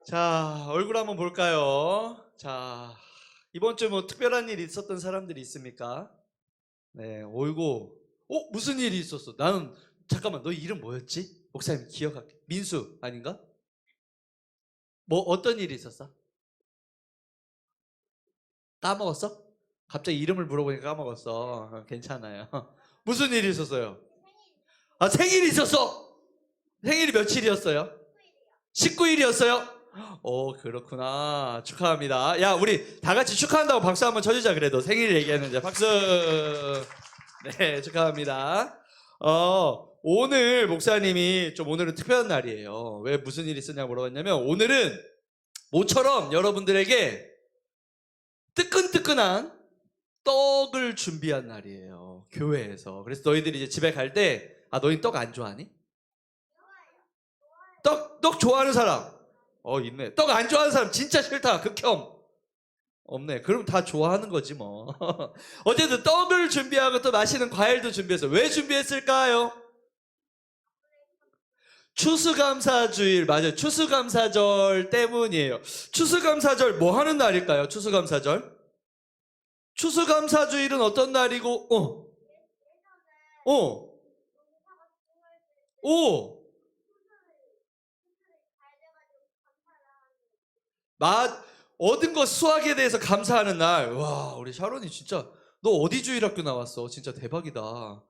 자, 얼굴 한번 볼까요? 자, 이번 주 뭐 특별한 일이 있었던 사람들이 있습니까? 네, 어이구. 무슨 일이 있었어? 나는, 잠깐만, 너 이름 뭐였지? 목사님 기억할게. 민수, 아닌가? 뭐, 어떤 일이 있었어? 까먹었어? 갑자기 이름을 물어보니까 까먹었어. 괜찮아요. 무슨 일이 있었어요? 아, 생일이 있었어! 생일이 며칠이었어요? 19일이었어요? 그렇구나. 축하합니다. 야, 우리 다 같이 축하한다고 박수 한번 쳐주자, 그래도. 생일 얘기했는데. 박수! 네, 축하합니다. 오늘 목사님이 오늘은 특별한 날이에요. 왜 무슨 일이 있었냐고 물어봤냐면, 오늘은 모처럼 여러분들에게 뜨끈뜨끈한 떡을 준비한 날이에요. 교회에서. 그래서 너희들이 이제 집에 갈 때, 너희 떡 안 좋아하니? 떡 좋아하는 사람? 있네. 떡 안 좋아하는 사람 진짜 싫다. 극혐. 없네. 그럼 다 좋아하는 거지 뭐. 어쨌든 떡을 준비하고 또 마시는 과일도 준비했어. 왜 준비했을까요? 추수감사주일, 맞아요. 추수감사절 때문이에요. 추수감사절 뭐 하는 날일까요? 추수감사절? 추수감사주일은 어떤 날이고, 오, 얻은 것 수확에 대해서 감사하는 날. 와, 우리 샤론이 진짜, 너 어디 주일학교 나왔어? 진짜 대박이다.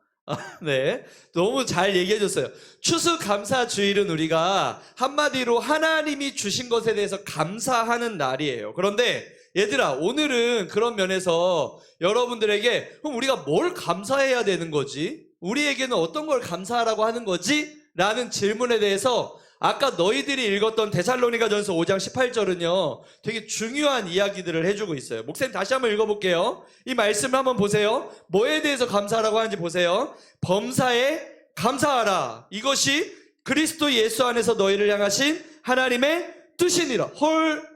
네. 너무 잘 얘기해줬어요. 추수감사주일은 우리가 한마디로 하나님이 주신 것에 대해서 감사하는 날이에요. 그런데 얘들아, 오늘은 그런 면에서 여러분들에게 그럼 우리가 뭘 감사해야 되는 거지? 우리에게는 어떤 걸 감사하라고 하는 거지? 라는 질문에 대해서 아까 너희들이 읽었던 데살로니가전서 5장 18절은요 되게 중요한 이야기들을 해주고 있어요. 목사님 다시 한번 읽어볼게요. 이 말씀을 한번 보세요. 뭐에 대해서 감사하라고 하는지 보세요. 범사에 감사하라. 이것이 그리스도 예수 안에서 너희를 향하신 하나님의 뜻이니라. 헐,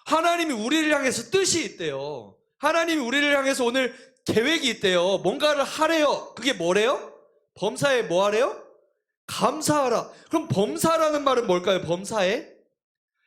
하나님이 우리를 향해서 뜻이 있대요. 하나님이 우리를 향해서 오늘 계획이 있대요. 뭔가를 하래요. 그게 뭐래요? 범사에 뭐 하래요? 감사하라. 그럼 범사라는 말은 뭘까요? 범사에?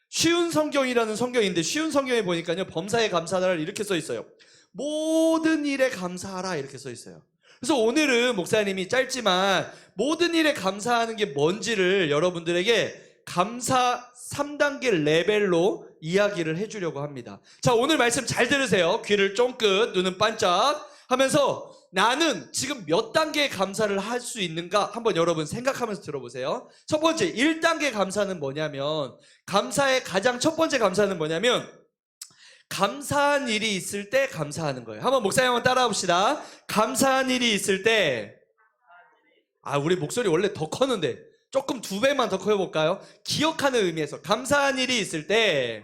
쉬운 성경이라는 성경인데 쉬운 성경에 보니까요 범사에 감사하라 이렇게 써 있어요. 모든 일에 감사하라 이렇게 써 있어요. 그래서 오늘은 목사님이 짧지만 모든 일에 감사하는 게 뭔지를 여러분들에게 감사 3단계 레벨로 이야기를 해주려고 합니다. 자, 오늘 말씀 잘 들으세요. 귀를 쫑긋 눈은 반짝 하면서 나는 지금 몇 단계의 감사를 할 수 있는가 한번 여러분 생각하면서 들어보세요. 첫 번째 1단계 감사는 뭐냐면, 감사의 가장 첫 번째 감사는 뭐냐면 감사한 일이 있을 때 감사하는 거예요. 한번 목사님 한번 따라해 봅시다. 감사한 일이 있을 때, 우리 목소리 원래 더 컸는데 조금 2배만 더 커볼까요? 기억하는 의미에서 감사한 일이 있을 때,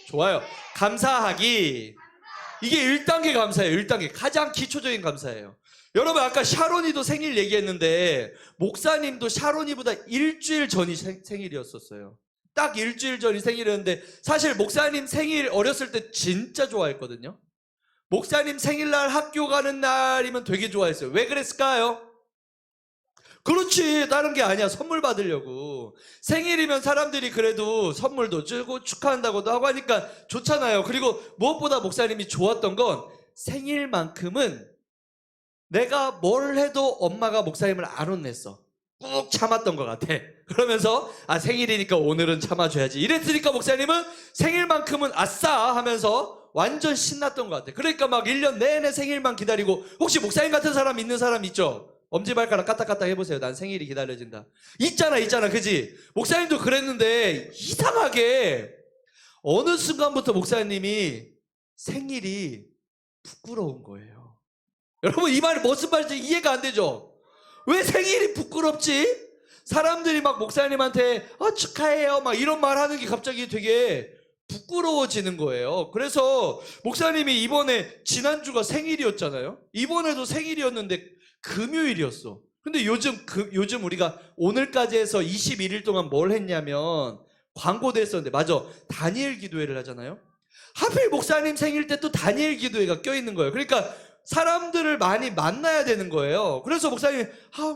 좋아요. 감사하기. 이게 1단계 감사예요. 1단계. 가장 기초적인 감사예요. 여러분 아까 샤론이도 생일 얘기했는데 목사님도 샤론이보다 일주일 전이 생일이었었어요. 딱 일주일 전이 생일이었는데 사실 목사님 생일 어렸을 때 진짜 좋아했거든요. 목사님 생일날 학교 가는 날이면 되게 좋아했어요. 왜 그랬을까요? 그렇지, 다른 게 아니야. 선물 받으려고. 생일이면 사람들이 그래도 선물도 주고 축하한다고도 하고 하니까 좋잖아요. 그리고 무엇보다 목사님이 좋았던 건 생일만큼은 내가 뭘 해도 엄마가 목사님을 안 혼냈어. 꾹 참았던 것 같아. 그러면서 생일이니까 오늘은 참아줘야지 이랬으니까 목사님은 생일만큼은 아싸 하면서 완전 신났던 것 같아. 그러니까 막 1년 내내 생일만 기다리고, 혹시 목사님 같은 사람 있는 사람 있죠? 엄지발가락 까딱까딱 해보세요. 난 생일이 기다려진다. 있잖아, 그지? 목사님도 그랬는데 이상하게 어느 순간부터 목사님이 생일이 부끄러운 거예요. 여러분 이 말이 무슨 말인지 이해가 안 되죠? 왜 생일이 부끄럽지? 사람들이 막 목사님한테 축하해요 막 이런 말 하는 게 갑자기 되게 부끄러워지는 거예요. 그래서 목사님이 이번에 지난주가 생일이었잖아요. 이번에도 생일이었는데 금요일이었어. 근데 요즘 우리가 오늘까지 해서 21일 동안 뭘 했냐면 광고도 했었는데, 맞아, 다니엘 기도회를 하잖아요. 하필 목사님 생일 때 또 다니엘 기도회가 껴있는 거예요. 그러니까 사람들을 많이 만나야 되는 거예요. 그래서 목사님이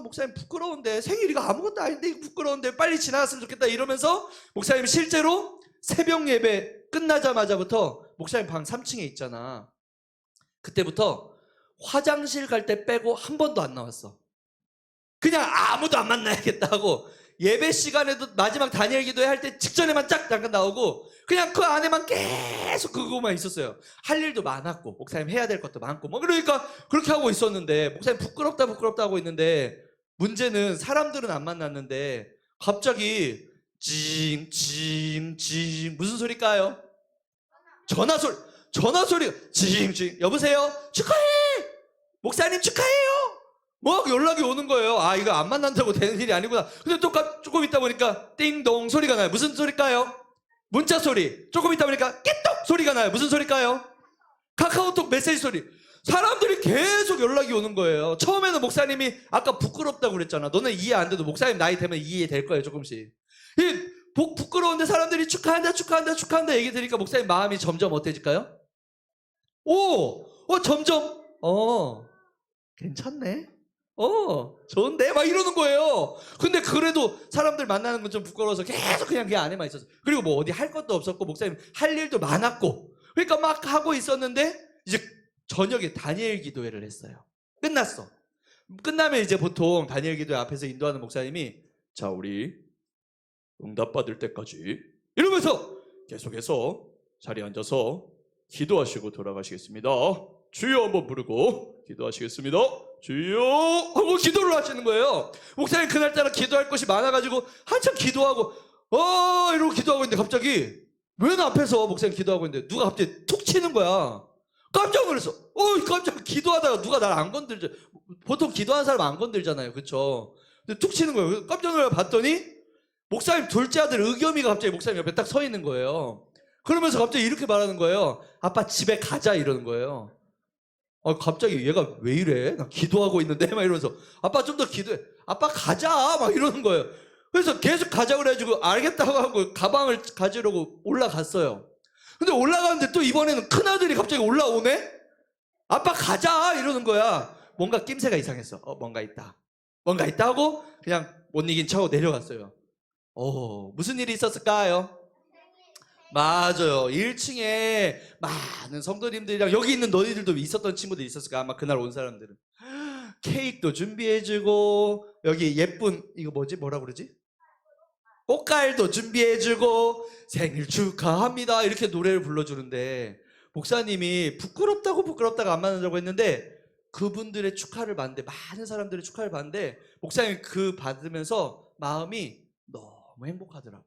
목사님 부끄러운데, 생일이가 아무것도 아닌데 부끄러운데 빨리 지나갔으면 좋겠다 이러면서 목사님이 실제로 새벽 예배 끝나자마자부터 목사님 방 3층에 있잖아. 그때부터 화장실 갈 때 빼고 한 번도 안 나왔어. 그냥 아무도 안 만나야겠다 하고 예배 시간에도 마지막 다니엘 기도회 할 때 직전에만 쫙 잠깐 나오고 그냥 그 안에만 계속 그거만 있었어요. 할 일도 많았고 목사님 해야 될 것도 많고 뭐 그러니까 그렇게 하고 있었는데 목사님 부끄럽다 하고 있는데 문제는 사람들은 안 만났는데 갑자기 징징징 무슨 소리일까요? 전화 소리가 징징 여보세요? 축하해! 목사님 축하해요! 뭐 연락이 오는 거예요. 아 이거 안 만난다고 되는 일이 아니구나. 근데 또 조금 있다 보니까 띵동 소리가 나요. 무슨 소리일까요? 문자 소리. 조금 있다 보니까 깨똑 소리가 나요. 무슨 소리일까요? 카카오톡 메시지 소리. 사람들이 계속 연락이 오는 거예요. 처음에는 목사님이 아까 부끄럽다고 그랬잖아. 너는 이해 안 돼도 목사님 나이 되면 이해될 거예요. 조금씩. 부끄러운데 사람들이 축하한다 얘기 들으니까 목사님 마음이 점점 어때질까요? 점점 괜찮네. 좋은데? 막 이러는 거예요. 근데 그래도 사람들 만나는 건 좀 부끄러워서 계속 그냥 그 안에만 있었어요. 그리고 뭐 어디 할 것도 없었고, 목사님 할 일도 많았고. 그러니까 막 하고 있었는데, 이제 저녁에 다니엘 기도회를 했어요. 끝났어. 끝나면 이제 보통 다니엘 기도회 앞에서 인도하는 목사님이, 자, 우리 응답받을 때까지 이러면서 계속해서 자리에 앉아서 기도하시고 돌아가시겠습니다. 주여 한번 부르고 기도하시겠습니다. 주여 하고 기도를 하시는 거예요. 목사님 그날따라 기도할 것이 많아가지고 한참 기도하고 이러고 기도하고 있는데 갑자기 맨 앞에서 목사님 기도하고 있는데 누가 갑자기 툭 치는 거야. 깜짝 놀랐어. 깜짝 기도하다가 누가 날 안 건들죠. 보통 기도하는 사람 안 건들잖아요. 그쵸? 근데 툭 치는 거예요. 깜짝 놀라 봤더니 목사님 둘째 아들 의겸이가 갑자기 목사님 옆에 딱 서 있는 거예요. 그러면서 갑자기 이렇게 말하는 거예요. 아빠 집에 가자 이러는 거예요. 갑자기 얘가 왜 이래? 나 기도하고 있는데? 막 이러면서 아빠 좀 더 기도해. 아빠 가자! 막 이러는 거예요. 그래서 계속 가자 그래가지고 알겠다고 하고 가방을 가지려고 올라갔어요. 근데 올라가는데 또 이번에는 큰아들이 갑자기 올라오네? 아빠 가자! 이러는 거야. 뭔가 낌새가 이상했어. 뭔가 있다 하고 그냥 못 이긴 척하고 내려갔어요. 무슨 일이 있었을까요? 맞아요. 1층에 많은 성도님들이랑 여기 있는 너희들도 있었던 친구들이 있었을까? 아마 그날 온 사람들은. 케이크도 준비해주고 여기 예쁜 이거 뭐라 그러지? 꽃갈도 준비해주고 생일 축하합니다 이렇게 노래를 불러주는데 목사님이 부끄럽다고 안 만나자고 했는데 그분들의 축하를 받는데 많은 사람들의 축하를 받는데 목사님이 그 받으면서 마음이 너무 행복하더라고요.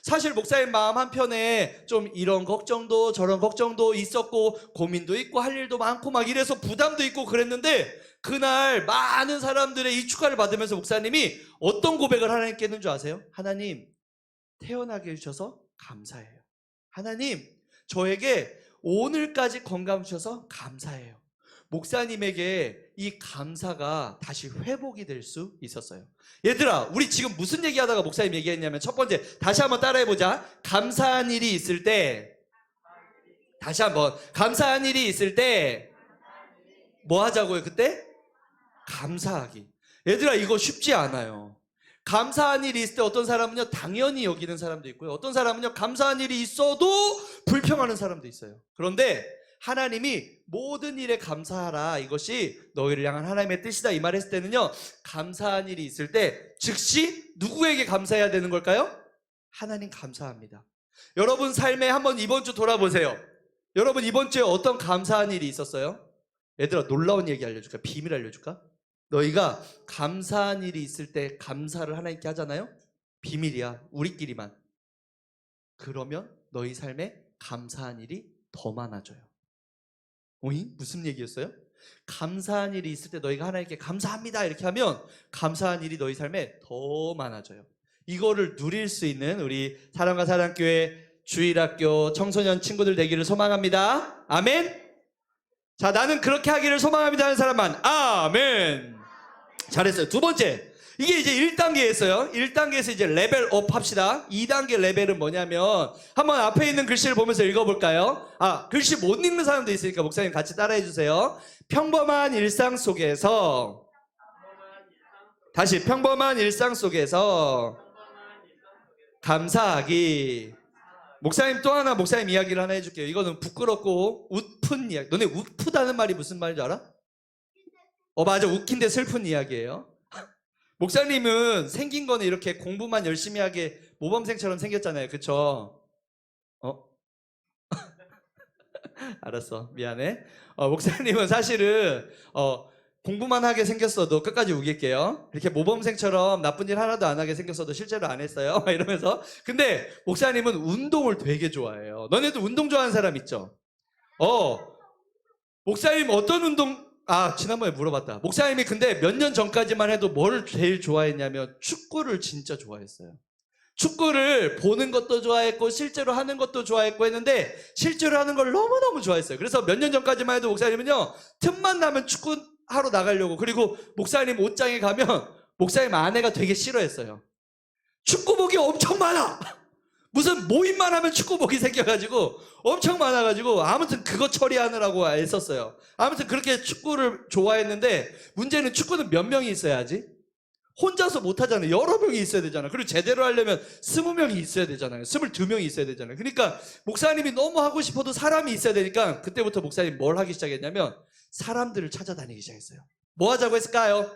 사실 목사님 마음 한편에 좀 이런 걱정도 저런 걱정도 있었고 고민도 있고 할 일도 많고 막 이래서 부담도 있고 그랬는데 그날 많은 사람들의 이 축하를 받으면서 목사님이 어떤 고백을 하나님께 했는 줄 아세요? 하나님 태어나게 해주셔서 감사해요. 하나님 저에게 오늘까지 건강 주셔서 감사해요. 목사님에게 이 감사가 다시 회복이 될 수 있었어요. 얘들아 우리 지금 무슨 얘기하다가 목사님 얘기했냐면 첫 번째 다시 한번 따라해보자. 감사한 일이 있을 때 다시 한번 감사한 일이 있을 때 뭐 하자고요 그때? 감사하기. 얘들아 이거 쉽지 않아요. 감사한 일이 있을 때 어떤 사람은요 당연히 여기는 사람도 있고요. 어떤 사람은요 감사한 일이 있어도 불평하는 사람도 있어요. 그런데 하나님이 모든 일에 감사하라 이것이 너희를 향한 하나님의 뜻이다 이 말 했을 때는요 감사한 일이 있을 때 즉시 누구에게 감사해야 되는 걸까요? 하나님 감사합니다. 여러분 삶에 한번 이번 주 돌아보세요. 여러분 이번 주에 어떤 감사한 일이 있었어요? 얘들아 놀라운 얘기 알려줄까? 비밀 알려줄까? 너희가 감사한 일이 있을 때 감사를 하나님께 하잖아요? 비밀이야. 우리끼리만. 그러면 너희 삶에 감사한 일이 더 많아져요. 무슨 얘기였어요? 감사한 일이 있을 때 너희가 하나님께 감사합니다 이렇게 하면 감사한 일이 너희 삶에 더 많아져요. 이거를 누릴 수 있는 우리 사랑과 사랑교회 주일학교 청소년 친구들 되기를 소망합니다. 아멘. 자 나는 그렇게 하기를 소망합니다 하는 사람만 아멘. 잘했어요. 두 번째 이게 이제 1단계였어요. 1단계에서 이제 레벨업 합시다. 2단계 레벨은 뭐냐면 한번 앞에 있는 글씨를 보면서 읽어볼까요? 글씨 못 읽는 사람도 있으니까 목사님 같이 따라해 주세요. 평범한 일상 속에서 다시 평범한 일상 속에서 감사하기. 목사님 또 하나 목사님 이야기를 하나 해줄게요. 이거는 부끄럽고 웃픈 이야기. 너네 웃프다는 말이 무슨 말인지 알아? 맞아. 웃긴데 슬픈 이야기예요. 목사님은 생긴 거는 이렇게 공부만 열심히 하게 모범생처럼 생겼잖아요. 그쵸? 알았어. 미안해. 목사님은 사실은 공부만 하게 생겼어도 끝까지 우길게요. 이렇게 모범생처럼 나쁜 일 하나도 안 하게 생겼어도 실제로 안 했어요. 막 이러면서. 근데 목사님은 운동을 되게 좋아해요. 너네도 운동 좋아하는 사람 있죠? 목사님 어떤 운동, 지난번에 물어봤다. 목사님이 근데 몇 년 전까지만 해도 뭘 제일 좋아했냐면 축구를 진짜 좋아했어요. 축구를 보는 것도 좋아했고 실제로 하는 것도 좋아했고 했는데 실제로 하는 걸 너무너무 좋아했어요. 그래서 몇 년 전까지만 해도 목사님은요, 틈만 나면 축구하러 나가려고, 그리고 목사님 옷장에 가면 목사님 아내가 되게 싫어했어요. 축구복이 엄청 많아. 무슨 모임만 하면 축구복이 생겨가지고 엄청 많아가지고 아무튼 그거 처리하느라고 애썼어요. 아무튼 그렇게 축구를 좋아했는데 문제는 축구는 몇 명이 있어야지? 혼자서 못하잖아요. 여러 명이 있어야 되잖아요. 그리고 제대로 하려면 20명이 있어야 되잖아요. 22명이 있어야 되잖아요. 그러니까 목사님이 너무 하고 싶어도 사람이 있어야 되니까 그때부터 목사님이 뭘 하기 시작했냐면 사람들을 찾아다니기 시작했어요. 뭐 하자고 했을까요?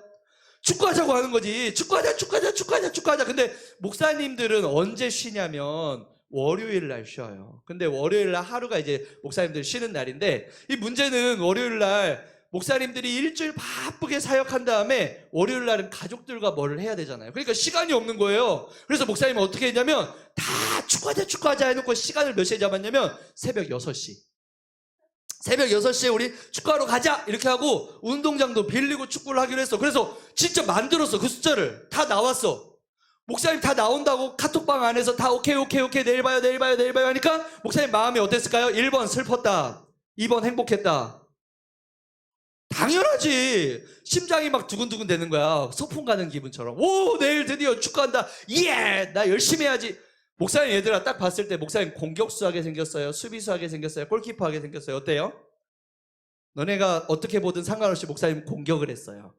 축구하자고 하는 거지. 축구하자. 근데 목사님들은 언제 쉬냐면 월요일 날 쉬어요. 근데 월요일 날 하루가 이제 목사님들 쉬는 날인데, 이 문제는 월요일 날 목사님들이 일주일 바쁘게 사역한 다음에 월요일 날은 가족들과 뭘 해야 되잖아요. 그러니까 시간이 없는 거예요. 그래서 목사님은 어떻게 했냐면 다 축구하자 해놓고 시간을 몇 시에 잡았냐면 새벽 6시. 새벽 6시에 우리 축구하러 가자 이렇게 하고 운동장도 빌리고 축구를 하기로 했어. 그래서 진짜 만들었어. 그 숫자를 다 나왔어. 목사님 다 나온다고 카톡방 안에서 다 오케이 내일 봐요 하니까 목사님 마음이 어땠을까요? 1번 슬펐다, 2번 행복했다. 당연하지. 심장이 막 두근두근 되는 거야. 소풍 가는 기분처럼. 오, 내일 드디어 축구한다. 예, 나 열심히 해야지. 목사님 얘들아 딱 봤을 때 목사님 공격수하게 생겼어요? 수비수하게 생겼어요? 골키퍼하게 생겼어요? 어때요? 너네가 어떻게 보든 상관없이 목사님 공격을 했어요.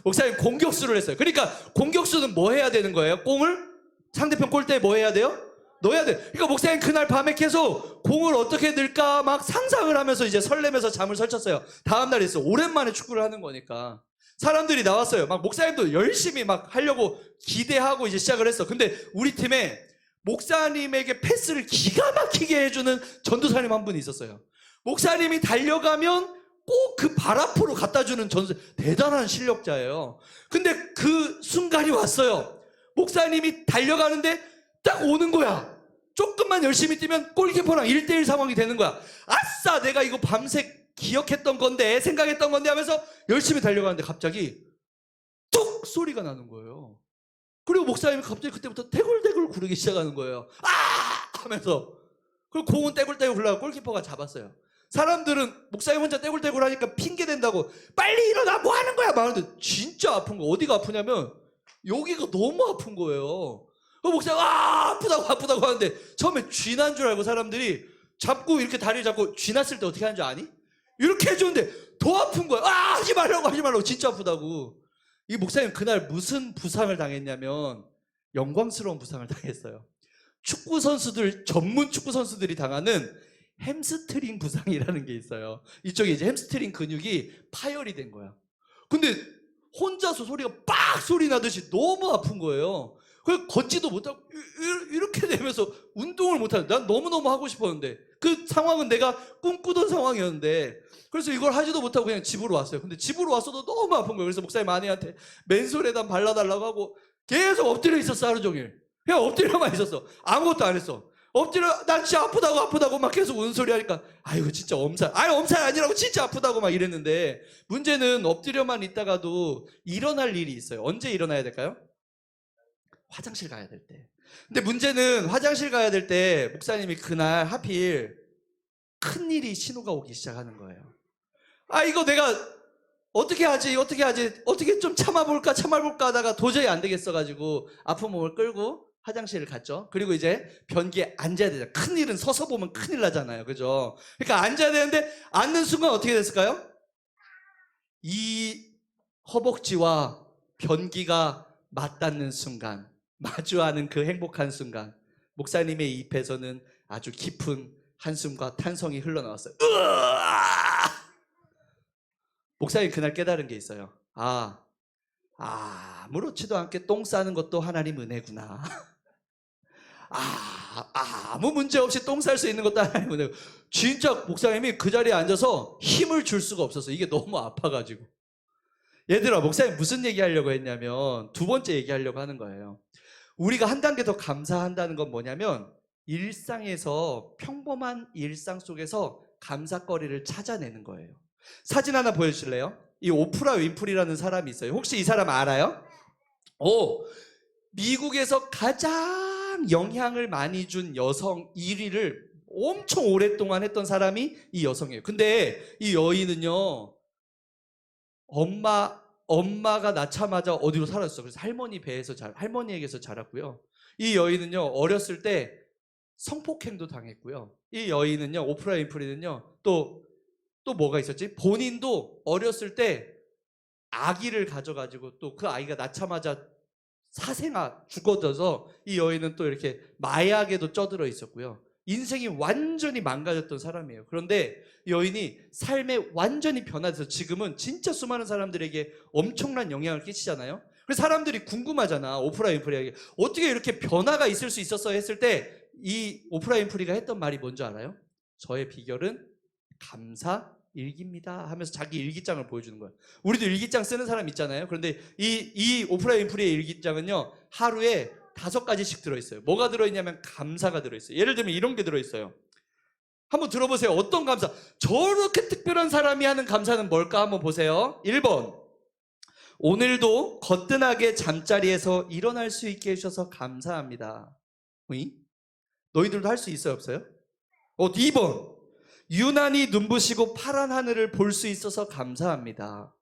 목사님 공격수를 했어요. 그러니까 공격수는 뭐 해야 되는 거예요? 공을 상대편 골대에 뭐 해야 돼요? 넣어야 돼. 그러니까 목사님 그날 밤에 계속 공을 어떻게 넣을까 막 상상을 하면서 이제 설레면서 잠을 설쳤어요. 다음날 했어. 오랜만에 축구를 하는 거니까. 사람들이 나왔어요. 막 목사님도 열심히 막 하려고 기대하고 이제 시작을 했어. 근데 우리 팀에 목사님에게 패스를 기가 막히게 해주는 전도사님 한 분이 있었어요. 목사님이 달려가면 꼭 그 발 앞으로 갖다 주는 대단한 실력자예요. 근데 그 순간이 왔어요. 목사님이 달려가는데 딱 오는 거야. 조금만 열심히 뛰면 골키퍼랑 1대1 상황이 되는 거야. 아싸, 내가 이거 밤새 기억했던 건데, 생각했던 건데 하면서 열심히 달려가는데 갑자기 뚝 소리가 나는 거예요. 그리고 목사님이 갑자기 그때부터 대굴대굴 구르기 시작하는 거예요. 하면서. 그리고 공은 떼굴떼굴 굴러가 골키퍼가 잡았어요. 사람들은 목사님 혼자 떼굴떼굴 하니까 핑계 댄다고 빨리 일어나, 뭐 하는 거야 막 하는데 진짜 아픈 거. 어디가 아프냐면 여기가 너무 아픈 거예요. 목사님 아프다고 하는데 처음에 쥐난 줄 알고 사람들이 잡고 이렇게 다리를 잡고 쥐났을 때 어떻게 하는 줄 아니? 이렇게 해주는데 더 아픈 거야. 하지 말라고 진짜 아프다고. 이 목사님 그날 무슨 부상을 당했냐면 영광스러운 부상을 당했어요. 축구 선수들, 전문 축구 선수들이 당하는 햄스트링 부상이라는 게 있어요. 이쪽에 이제 햄스트링 근육이 파열이 된 거야. 근데 혼자서 소리가 빡 소리 나듯이 너무 아픈 거예요. 그래서 걷지도 못하고 이렇게 되면서 운동을 못하는. 난 너무너무 하고 싶었는데 그 상황은 내가 꿈꾸던 상황이었는데, 그래서 이걸 하지도 못하고 그냥 집으로 왔어요. 근데 집으로 왔어도 너무 아픈 거예요. 그래서 목사님 아내한테 맨솔에다 발라달라고 하고 계속 엎드려 있었어. 하루 종일 그냥 엎드려만 있었어. 아무것도 안 했어. 엎드려, 난 진짜 아프다고 막 계속 운소리 하니까 아이고 진짜 엄살 아니라고 진짜 아프다고 막 이랬는데, 문제는 엎드려만 있다가도 일어날 일이 있어요. 언제 일어나야 될까요? 화장실 가야 될 때. 근데 문제는 화장실 가야 될 때 목사님이 그날 하필 큰일이 신호가 오기 시작하는 거예요. 이거 내가 어떻게 하지 어떻게 좀 참아볼까 하다가 도저히 안 되겠어가지고 아픈 몸을 끌고 화장실을 갔죠. 그리고 이제 변기에 앉아야 되잖아요. 큰일은 서서 보면 큰일 나잖아요. 그죠? 그러니까 앉아야 되는데 앉는 순간 어떻게 됐을까요? 이 허벅지와 변기가 맞닿는 순간, 마주하는 그 행복한 순간, 목사님의 입에서는 아주 깊은 한숨과 탄성이 흘러나왔어요. 목사님 그날 깨달은 게 있어요. 아무렇지도 않게 똥 싸는 것도 하나님 은혜구나. 아무 문제 없이 똥 쌀 수 있는 것도 하나님 은혜고. 진짜 목사님이 그 자리에 앉아서 힘을 줄 수가 없었어. 이게 너무 아파가지고. 얘들아, 목사님 무슨 얘기하려고 했냐면 두 번째 얘기하려고 하는 거예요. 우리가 한 단계 더 감사한다는 건 뭐냐면 일상에서, 평범한 일상 속에서 감사거리를 찾아내는 거예요. 사진 하나 보여주실래요? 이 오프라 윈프리라는 사람이 있어요. 혹시 이 사람 알아요? 미국에서 가장 영향을 많이 준 여성 1위를 엄청 오랫동안 했던 사람이 이 여성이에요. 근데 이 여인은요, 엄마가 낳자마자 어디로 사라졌어. 그래서 할머니에게서 자랐고요. 이 여인은요, 어렸을 때 성폭행도 당했고요. 이 여인은요, 오프라 윈프리는요, 또 뭐가 있었지? 본인도 어렸을 때 아기를 가져가지고 또 그 아이가 낳자마자 죽어져서 이 여인은 또 이렇게 마약에도 쪄들어 있었고요. 인생이 완전히 망가졌던 사람이에요. 그런데 여인이 삶에 완전히 변화돼서 지금은 진짜 수많은 사람들에게 엄청난 영향을 끼치잖아요. 그래서 사람들이 궁금하잖아. 오프라 윈프리에게 어떻게 이렇게 변화가 있을 수 있었어 했을 때 이 오프라 윈프리가 했던 말이 뭔지 알아요? 저의 비결은 감사 일기입니다 하면서 자기 일기장을 보여주는 거예요. 우리도 일기장 쓰는 사람 있잖아요. 그런데 이 오프라 윈프리의 일기장은요, 하루에 5가지씩 들어있어요. 뭐가 들어있냐면 감사가 들어있어요. 예를 들면 이런 게 들어있어요. 한번 들어보세요. 어떤 감사? 저렇게 특별한 사람이 하는 감사는 뭘까? 한번 보세요. 1번, 오늘도 거뜬하게 잠자리에서 일어날 수 있게 해주셔서 감사합니다. 너희들도 할 수 있어요, 없어요? 2번, 유난히 눈부시고 파란 하늘을 볼 수 있어서 감사합니다.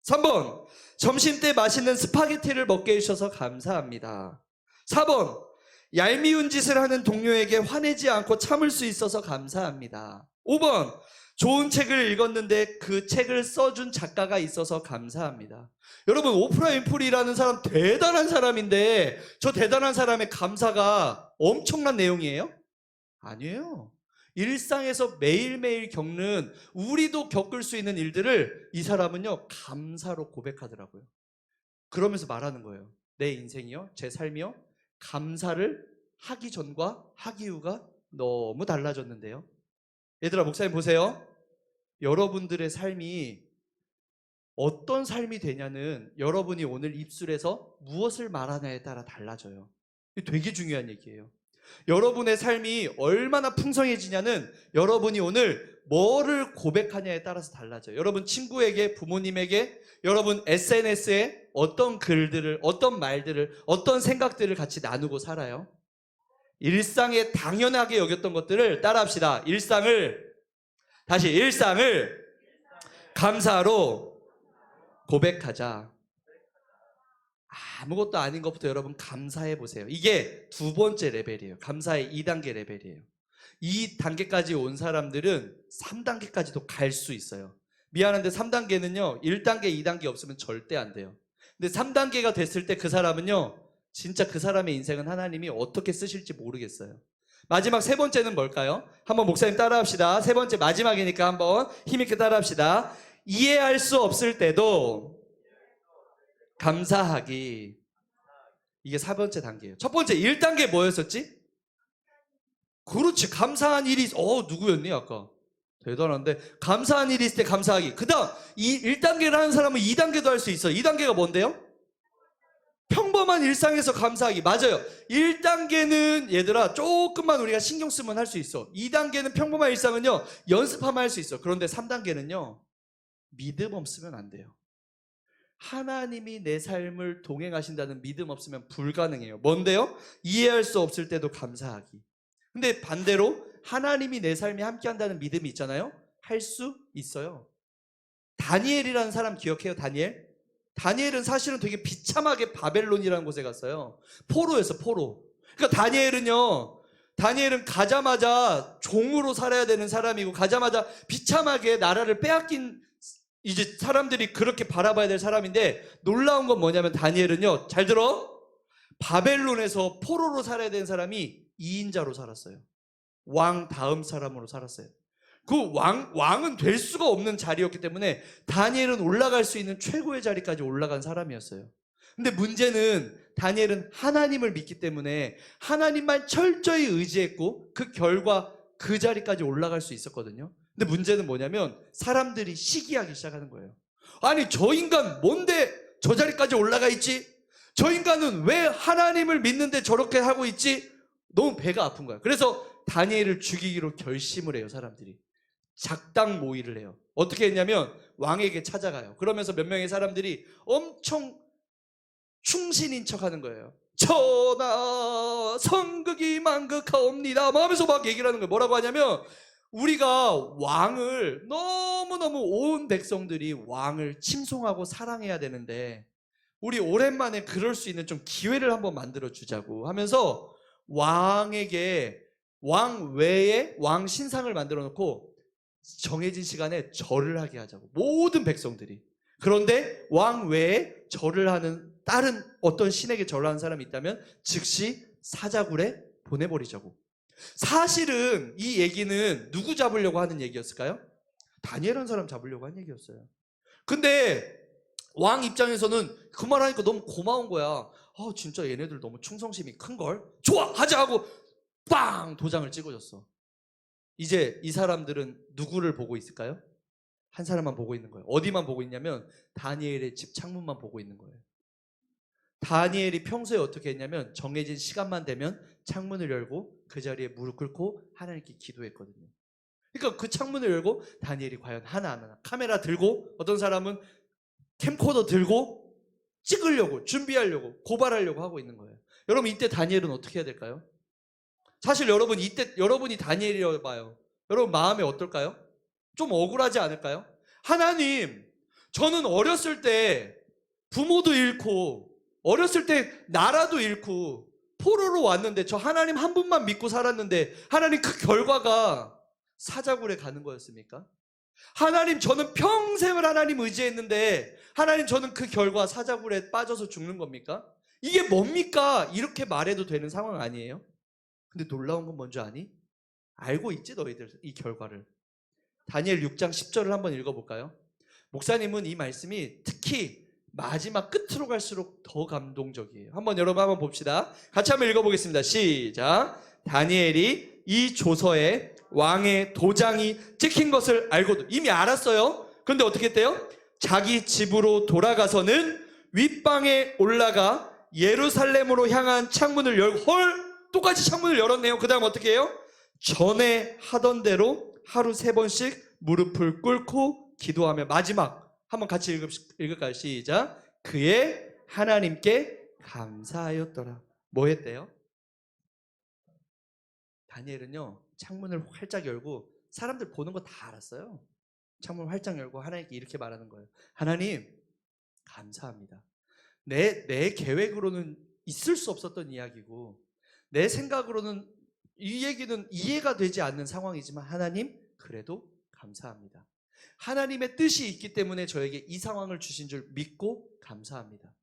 3번, 점심때 맛있는 스파게티를 먹게 해주셔서 감사합니다. 4번, 얄미운 짓을 하는 동료에게 화내지 않고 참을 수 있어서 감사합니다. 5번, 좋은 책을 읽었는데 그 책을 써준 작가가 있어서 감사합니다. 여러분, 오프라 윈프리라는 사람 대단한 사람인데 저 대단한 사람의 감사가 엄청난 내용이에요? 아니에요. 일상에서 매일매일 겪는, 우리도 겪을 수 있는 일들을 이 사람은요, 감사로 고백하더라고요. 그러면서 말하는 거예요. 내 인생이요, 제 삶이요, 감사를 하기 전과 하기 후가 너무 달라졌는데요. 얘들아, 목사님 보세요. 여러분들의 삶이 어떤 삶이 되냐는 여러분이 오늘 입술에서 무엇을 말하냐에 따라 달라져요. 이게 되게 중요한 얘기예요. 여러분의 삶이 얼마나 풍성해지냐는 여러분이 오늘 뭐를 고백하냐에 따라서 달라져요. 여러분 친구에게, 부모님에게, 여러분 SNS에 어떤 글들을, 어떤 말들을, 어떤 생각들을 같이 나누고 살아요. 일상에 당연하게 여겼던 것들을 따라합시다. 일상을 감사로 고백하자. 아무것도 아닌 것부터 여러분 감사해 보세요. 이게 2번째 레벨이에요. 감사의 2단계 레벨이에요. 2단계까지 온 사람들은 3단계까지도 갈 수 있어요. 미안한데 3단계는요, 1단계, 2단계 없으면 절대 안 돼요. 근데 3단계가 됐을 때 그 사람은요, 진짜 그 사람의 인생은 하나님이 어떻게 쓰실지 모르겠어요. 마지막 3번째는 뭘까요? 한번 목사님 따라합시다. 3번째 마지막이니까 한번 힘있게 따라합시다. 이해할 수 없을 때도 감사하기. 이게 4번째 단계예요. 첫 번째 1단계 뭐였었지? 그렇지, 감사한 일이 누구였니 아까? 대단한데, 감사한 일이 있을 때 감사하기. 그 다음 1단계를 하는 사람은 2단계도 할 수 있어요. 2단계가 뭔데요? 평범한 일상에서 감사하기. 맞아요. 1단계는 얘들아 조금만 우리가 신경 쓰면 할 수 있어. 2단계는 평범한 일상은요, 연습하면 할 수 있어. 그런데 3단계는요, 믿음 없으면 안 돼요. 하나님이 내 삶을 동행하신다는 믿음 없으면 불가능해요. 뭔데요? 이해할 수 없을 때도 감사하기. 근데 반대로 하나님이 내 삶에 함께한다는 믿음이 있잖아요. 할 수 있어요. 다니엘이라는 사람 기억해요? 다니엘은 사실은 되게 비참하게 바벨론이라는 곳에 갔어요. 포로였어, 포로. 그러니까 다니엘은 가자마자 종으로 살아야 되는 사람이고, 가자마자 비참하게 나라를 빼앗긴 이제 사람들이 그렇게 바라봐야 될 사람인데, 놀라운 건 뭐냐면 다니엘은요, 잘 들어, 바벨론에서 포로로 살아야 되는 사람이 2인자로 살았어요. 왕 다음 사람으로 살았어요. 그 왕은 될 수가 없는 자리였기 때문에 다니엘은 올라갈 수 있는 최고의 자리까지 올라간 사람이었어요. 근데 문제는 다니엘은 하나님을 믿기 때문에 하나님만 철저히 의지했고 그 결과 그 자리까지 올라갈 수 있었거든요. 근데 문제는 뭐냐면 사람들이 시기하기 시작하는 거예요. 아니 저 인간 뭔데 저 자리까지 올라가 있지? 저 인간은 왜 하나님을 믿는데 저렇게 하고 있지? 너무 배가 아픈 거야. 그래서 다니엘을 죽이기로 결심을 해요. 사람들이 작당 모의를 해요. 어떻게 했냐면 왕에게 찾아가요. 그러면서 몇 명의 사람들이 엄청 충신인 척하는 거예요. 전하 성극이 만극하옵니다 하면서 막 얘기를 하는 거예요. 뭐라고 하냐면 우리가 왕을 너무너무 온 백성들이 왕을 침송하고 사랑해야 되는데 우리 오랜만에 그럴 수 있는 좀 기회를 한번 만들어 주자고 하면서 왕에게 왕 외에 왕 신상을 만들어 놓고 정해진 시간에 절을 하게 하자고 모든 백성들이. 그런데 왕 외에 절을 하는 다른 어떤 신에게 절을 하는 사람이 있다면 즉시 사자굴에 보내버리자고. 사실은 이 얘기는 누구 잡으려고 하는 얘기였을까요? 다니엘이라는 사람 잡으려고 한 얘기였어요. 근데 왕 입장에서는 그 말하니까 너무 고마운 거야. 진짜 얘네들 너무 충성심이 큰걸? 좋아! 하자! 하고 빵! 도장을 찍어줬어. 이제 이 사람들은 누구를 보고 있을까요? 한 사람만 보고 있는 거예요. 어디만 보고 있냐면 다니엘의 집 창문만 보고 있는 거예요. 다니엘이 평소에 어떻게 했냐면 정해진 시간만 되면 창문을 열고 그 자리에 무릎 꿇고 하나님께 기도했거든요. 그러니까 그 창문을 열고 다니엘이 과연 하나하나 카메라 들고 어떤 사람은 캠코더 들고 찍으려고 준비하려고 고발하려고 하고 있는 거예요. 여러분 이때 다니엘은 어떻게 해야 될까요? 사실 여러분 이때 여러분이 다니엘이라 봐요. 여러분 마음이 어떨까요? 좀 억울하지 않을까요? 하나님, 저는 어렸을 때 부모도 잃고 어렸을 때 나라도 잃고 포로로 왔는데 저 하나님 한 분만 믿고 살았는데 하나님 그 결과가 사자굴에 가는 거였습니까? 하나님 저는 평생을 하나님 의지했는데 하나님 저는 그 결과 사자굴에 빠져서 죽는 겁니까? 이게 뭡니까? 이렇게 말해도 되는 상황 아니에요? 근데 놀라운 건 뭔지 아니? 알고 있지 너희들 이 결과를. 다니엘 6장 10절을 한번 읽어볼까요? 목사님은 이 말씀이 특히 마지막 끝으로 갈수록 더 감동적이에요. 여러분 한번 봅시다. 같이 한번 읽어보겠습니다. 시작. 다니엘이 이 조서에 왕의 도장이 찍힌 것을 알고도 이미 알았어요. 그런데 어떻게 했대요? 자기 집으로 돌아가서는 윗방에 올라가 예루살렘으로 향한 창문을 열고 똑같이 창문을 열었네요. 그 다음 어떻게 해요? 전에 하던 대로 하루 3번씩 무릎을 꿇고 기도하며 마지막 한번 같이 읽을까요? 시작. 그의 하나님께 감사하였더라. 뭐 했대요? 다니엘은요 창문을 활짝 열고 사람들 보는 거 다 알았어요. 창문을 활짝 열고 하나님께 이렇게 말하는 거예요. 하나님 감사합니다. 내 계획으로는 있을 수 없었던 이야기고 내 생각으로는 이 얘기는 이해가 되지 않는 상황이지만 하나님 그래도 감사합니다. 하나님의 뜻이 있기 때문에 저에게 이 상황을 주신 줄 믿고 감사합니다.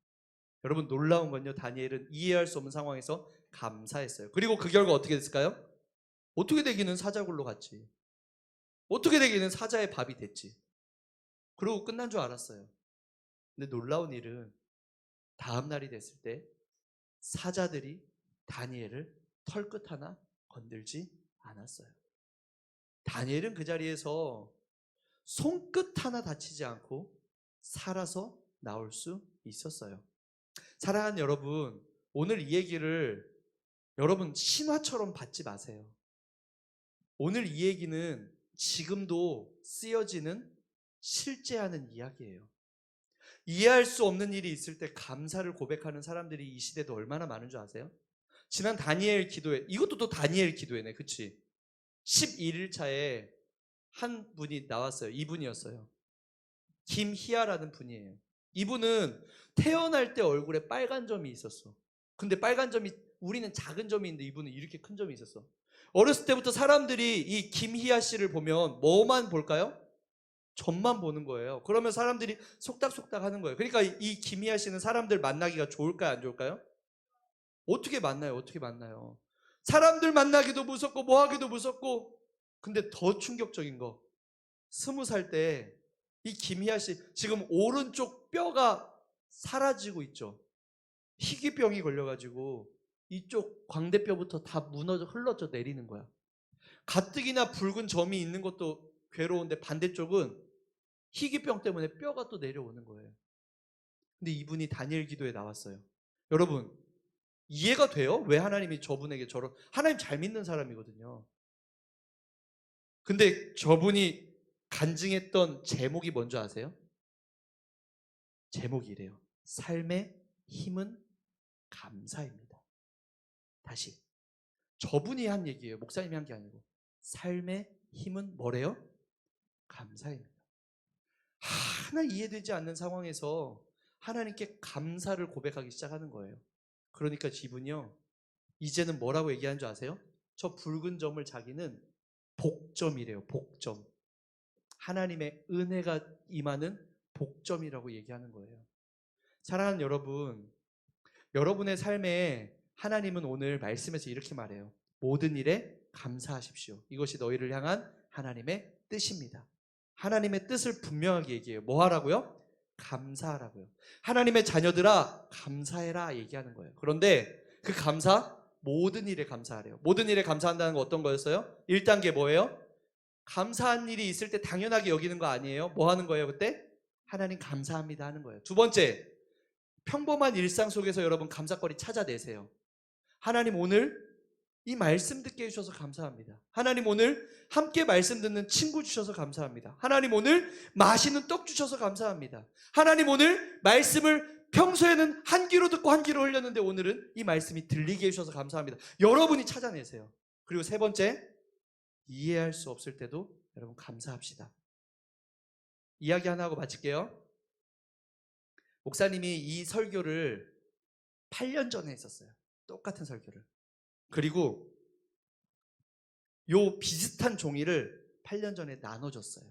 여러분 놀라운 건요 다니엘은 이해할 수 없는 상황에서 감사했어요. 그리고 그 결과 어떻게 됐을까요? 어떻게 되기는 사자굴로 갔지. 어떻게 되기는 사자의 밥이 됐지. 그러고 끝난 줄 알았어요. 근데 놀라운 일은 다음 날이 됐을 때 사자들이 다니엘을 털끝 하나 건들지 않았어요. 다니엘은 그 자리에서 손끝 하나 다치지 않고 살아서 나올 수 있었어요. 사랑하는 여러분, 오늘 이 얘기를 여러분 신화처럼 받지 마세요. 오늘 이 얘기는 지금도 쓰여지는 실제하는 이야기예요. 이해할 수 없는 일이 있을 때 감사를 고백하는 사람들이 이 시대도 얼마나 많은 줄 아세요? 지난 다니엘 기도회, 이것도 또 다니엘 기도회네, 그치? 11일차에 한 분이 나왔어요. 이분이었어요. 김희아라는 분이에요. 이분은 태어날 때 얼굴에 빨간 점이 있었어. 근데 빨간 점이 우리는 작은 점이 있는데 이분은 이렇게 큰 점이 있었어. 어렸을 때부터 사람들이 이 김희아 씨를 보면 뭐만 볼까요? 점만 보는 거예요. 그러면 사람들이 속닥속닥 하는 거예요. 그러니까 이 김희아 씨는 사람들 만나기가 좋을까요? 안 좋을까요? 어떻게 만나요? 사람들 만나기도 무섭고 뭐 하기도 무섭고. 근데 더 충격적인 거, 20살 때 이 김희아 씨 지금 오른쪽 뼈가 사라지고 있죠. 희귀병이 걸려가지고 이쪽 광대뼈부터 다 무너져 흘러져 내리는 거야. 가뜩이나 붉은 점이 있는 것도 괴로운데 반대쪽은 희귀병 때문에 뼈가 또 내려오는 거예요. 근데 이분이 다니엘 기도에 나왔어요. 여러분, 이해가 돼요? 왜 하나님이 저분에게 저런, 하나님 잘 믿는 사람이거든요. 근데 저분이 간증했던 제목이 뭔지 아세요? 제목이 이래요. 삶의 힘은 감사입니다. 다시. 저분이 한 얘기예요. 목사님이 한 게 아니고. 삶의 힘은 뭐래요? 감사입니다. 하나 이해되지 않는 상황에서 하나님께 감사를 고백하기 시작하는 거예요. 그러니까 이분이요, 이제는 뭐라고 얘기하는 줄 아세요? 저 붉은 점을 자기는 복점이래요. 복점. 하나님의 은혜가 임하는 복점이라고 얘기하는 거예요. 사랑하는 여러분, 여러분의 삶에 하나님은 오늘 말씀에서 이렇게 말해요. 모든 일에 감사하십시오. 이것이 너희를 향한 하나님의 뜻입니다. 하나님의 뜻을 분명하게 얘기해요. 뭐 하라고요? 감사하라고요. 하나님의 자녀들아 감사해라 얘기하는 거예요. 그런데 그 감사, 모든 일에 감사하래요. 모든 일에 감사한다는 거 어떤 거였어요? 1단계 뭐예요? 감사한 일이 있을 때 당연하게 여기는 거 아니에요? 뭐 하는 거예요 그때? 하나님 감사합니다 하는 거예요. 두 번째, 평범한 일상 속에서 여러분 감사거리 찾아내세요. 하나님 오늘 이 말씀 듣게 해주셔서 감사합니다. 하나님 오늘 함께 말씀 듣는 친구 주셔서 감사합니다. 하나님 오늘 맛있는 떡 주셔서 감사합니다. 하나님 오늘 말씀을 평소에는 한 귀로 듣고 한 귀로 흘렸는데 오늘은 이 말씀이 들리게 해주셔서 감사합니다. 여러분이 찾아내세요. 그리고 세 번째, 이해할 수 없을 때도 여러분 감사합시다. 이야기 하나 하고 마칠게요. 목사님이 이 설교를 8년 전에 했었어요. 똑같은 설교를. 그리고 요 비슷한 종이를 8년 전에 나눠줬어요.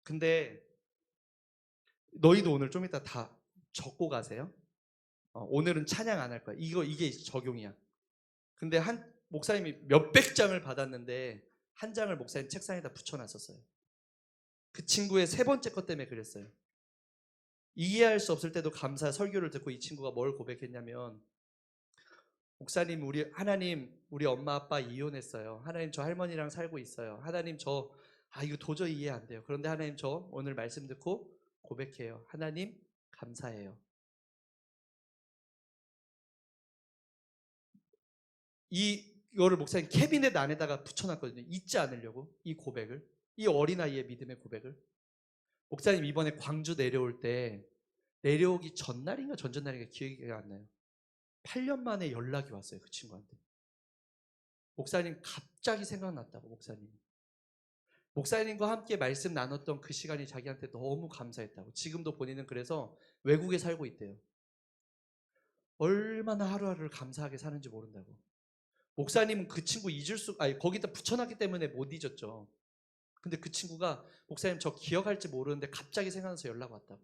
근데 너희도 오늘 좀 이따 다 적고 가세요. 오늘은 찬양 안 할 거야. 이게 적용이야. 근데 한 목사님이 몇백 장을 받았는데 한 장을 목사님 책상에다 붙여놨었어요. 그 친구의 세 번째 것 때문에 그랬어요. 이해할 수 없을 때도 감사 설교를 듣고 이 친구가 뭘 고백했냐면, 목사님, 하나님, 우리 엄마 아빠 이혼했어요. 하나님, 저 할머니랑 살고 있어요. 하나님, 이거 도저히 이해 안 돼요. 그런데 하나님, 저 오늘 말씀 듣고 고백해요. 하나님, 감사해요. 이거를 목사님 캐비넷 안에다가 붙여놨거든요. 잊지 않으려고, 이 고백을. 이 어린아이의 믿음의 고백을. 목사님, 이번에 광주 내려올 때, 내려오기 전날인가 전전날인가 기억이 안 나요. 8년 만에 연락이 왔어요. 그 친구한테. 목사님 갑자기 생각났다고. 목사님과 함께 말씀 나눴던 그 시간이 자기한테 너무 감사했다고. 지금도 본인은 그래서 외국에 살고 있대요. 얼마나 하루하루를 감사하게 사는지 모른다고. 목사님은 그 친구 거기다 붙여놨기 때문에 못 잊었죠. 근데 그 친구가 목사님 저 기억할지 모르는데 갑자기 생각나서 연락 왔다고.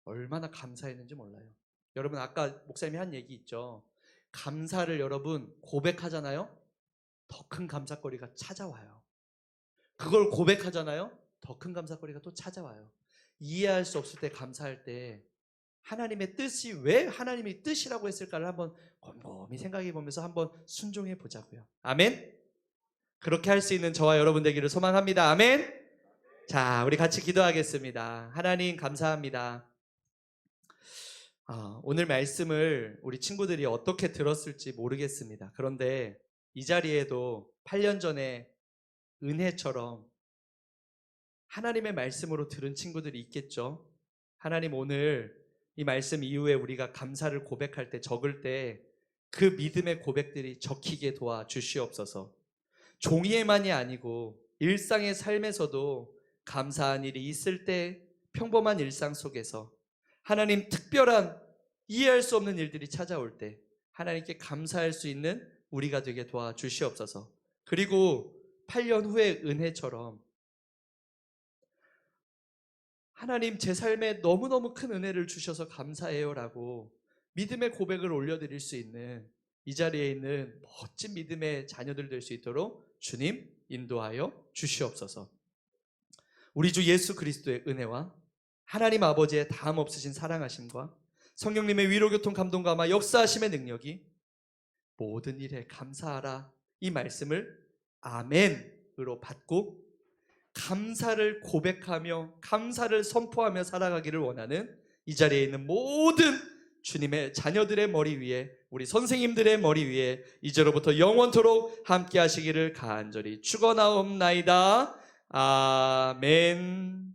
얼마나 감사했는지 몰라요. 여러분 아까 목사님이 한 얘기 있죠. 감사를 여러분 고백하잖아요. 더 큰 감사거리가 찾아와요. 그걸 고백하잖아요. 더 큰 감사거리가 또 찾아와요. 이해할 수 없을 때 감사할 때 하나님의 뜻이 왜 하나님이 뜻이라고 했을까를 한번 곰곰이 생각해 보면서 한번 순종해 보자고요. 아멘. 그렇게 할 수 있는 저와 여러분 되기를 소망합니다. 아멘. 자, 우리 같이 기도하겠습니다. 하나님 감사합니다. 오늘 말씀을 우리 친구들이 어떻게 들었을지 모르겠습니다. 그런데 이 자리에도 8년 전에 은혜처럼 하나님의 말씀으로 들은 친구들이 있겠죠. 하나님 오늘 이 말씀 이후에 우리가 감사를 고백할 때, 적을 때 그 믿음의 고백들이 적히게 도와주시옵소서. 종이에만이 아니고 일상의 삶에서도 감사한 일이 있을 때, 평범한 일상 속에서 하나님 특별한 이해할 수 없는 일들이 찾아올 때 하나님께 감사할 수 있는 우리가 되게 도와주시옵소서. 그리고 8년 후의 은혜처럼 하나님 제 삶에 너무너무 큰 은혜를 주셔서 감사해요 라고 믿음의 고백을 올려드릴 수 있는 이 자리에 있는 멋진 믿음의 자녀들 될 수 있도록 주님 인도하여 주시옵소서. 우리 주 예수 그리스도의 은혜와 하나님 아버지의 다함 없으신 사랑하심과 성령님의 위로교통 감동과 아마 역사하심의 능력이 모든 일에 감사하라 이 말씀을 아멘으로 받고 감사를 고백하며 감사를 선포하며 살아가기를 원하는 이 자리에 있는 모든 주님의 자녀들의 머리 위에, 우리 선생님들의 머리 위에 이제로부터 영원토록 함께 하시기를 간절히 축원하옵나이다. 아멘.